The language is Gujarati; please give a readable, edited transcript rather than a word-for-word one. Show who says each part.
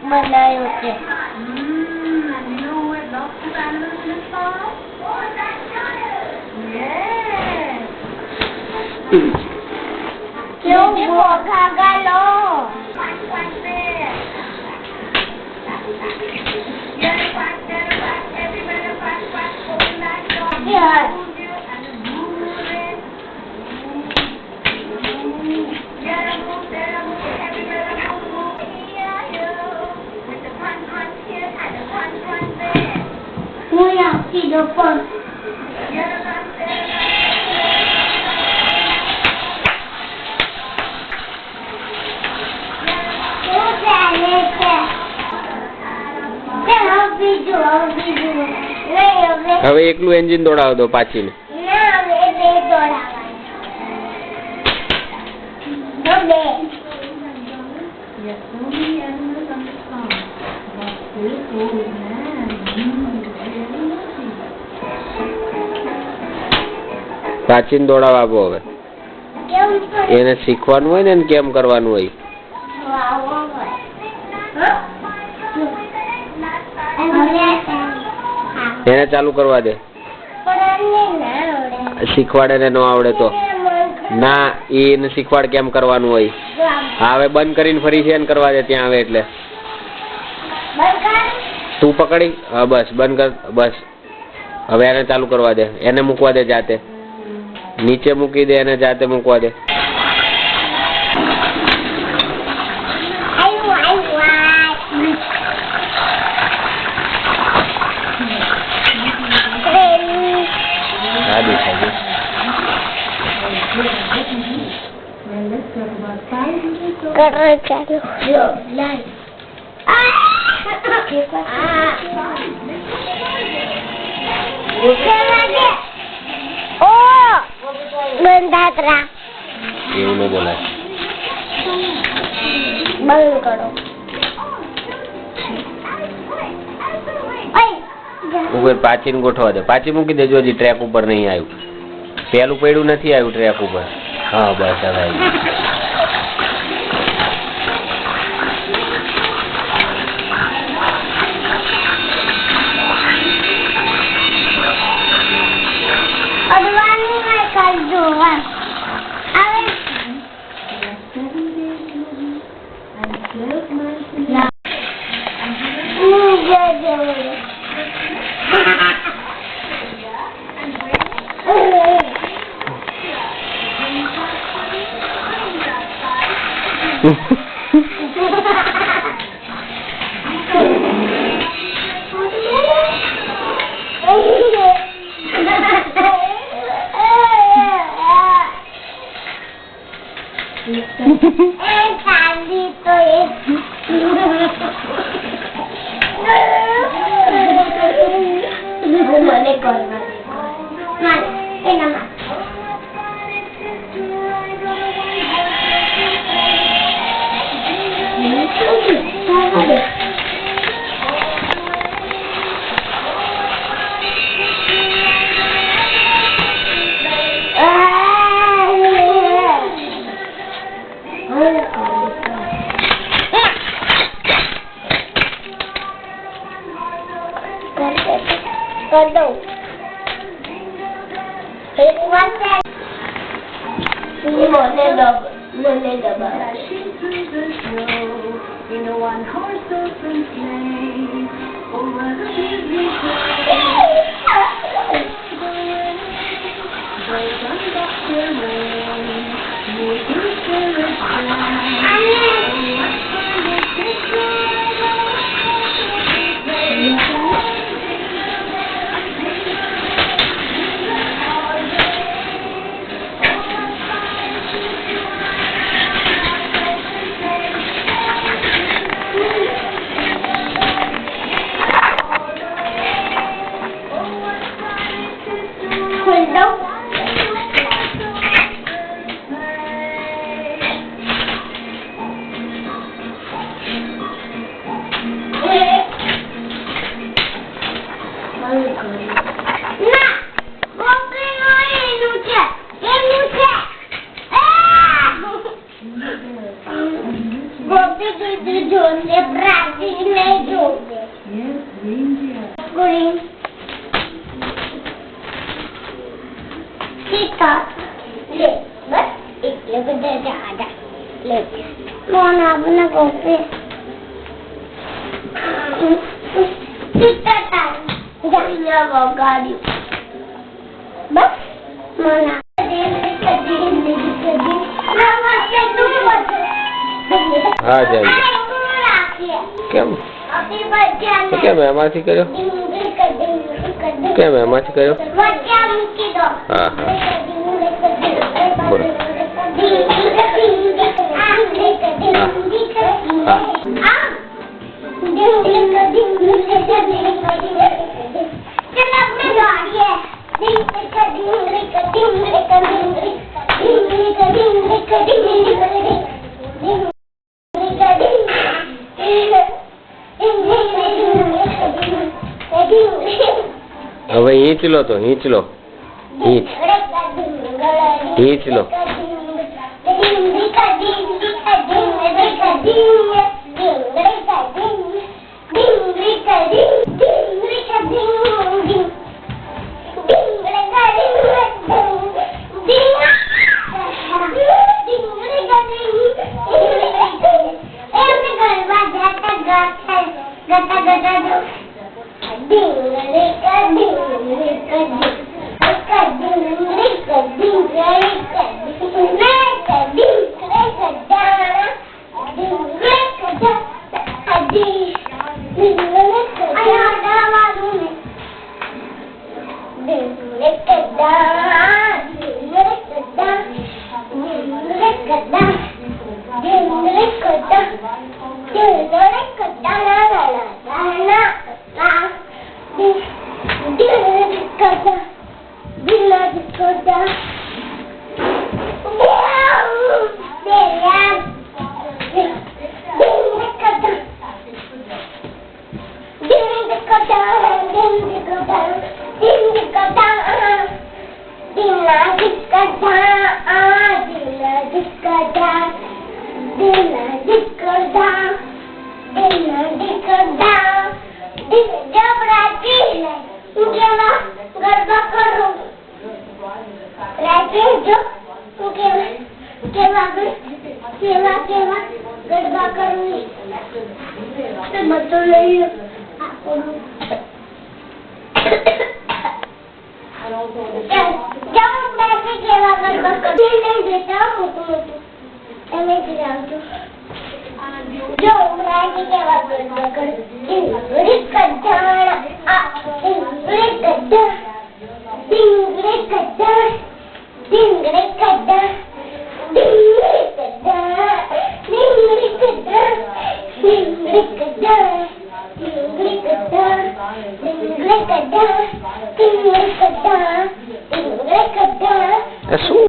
Speaker 1: બનાવ્યું છે. क्यों भागा लो
Speaker 2: હવે એકલું એન્જિન દોડાવ દો પાછીને. પાછીને દોડાવ આપો. હવે એને શીખવાનું હોય ને કેમ કરવાનું હોય. એને ચાલુ કરવા દે. શીખવાડે ને ન આવડે તો ના, એને શીખવાડ કેમ કરવાનું હોય. હવે બંધ કરીને ફરી છે કરવા દે ત્યાં આવે એટલે તું પકડી. હા બસ બંધ કર. બસ હવે એને ચાલુ કરવા દે. એને મૂકવા દે જાતે. નીચે મૂકી દે એને જાતે મૂકવા દે. એવું ન બોલાય.
Speaker 1: બંધ કરો.
Speaker 2: ઉપર પાછી ગોઠવા દે. પાછી મૂકી દેજો. હજી ટ્રેક ઉપર નહીં આવ્યું. પેલું પડ્યું નથી આવ્યું ટ્રેક ઉપર. હા બસ હવે આવ્યું.
Speaker 1: ગોપી દીદી જોશે પ્રાચી નહીં જોશે ગ્રીન સીતા લે બસ એટલે બધા દાદા લે મોન આપને ગોપી સીતા તારી જાણ્યા વગાડ્યું બસ મોન
Speaker 2: હા જાય કેમ તો કેમ એમાંથી કર્યો કેમ એમાંથી કર્યો હા હા બોલો હવે હિંચ લો તો હિંચ લો હિંચ લો શું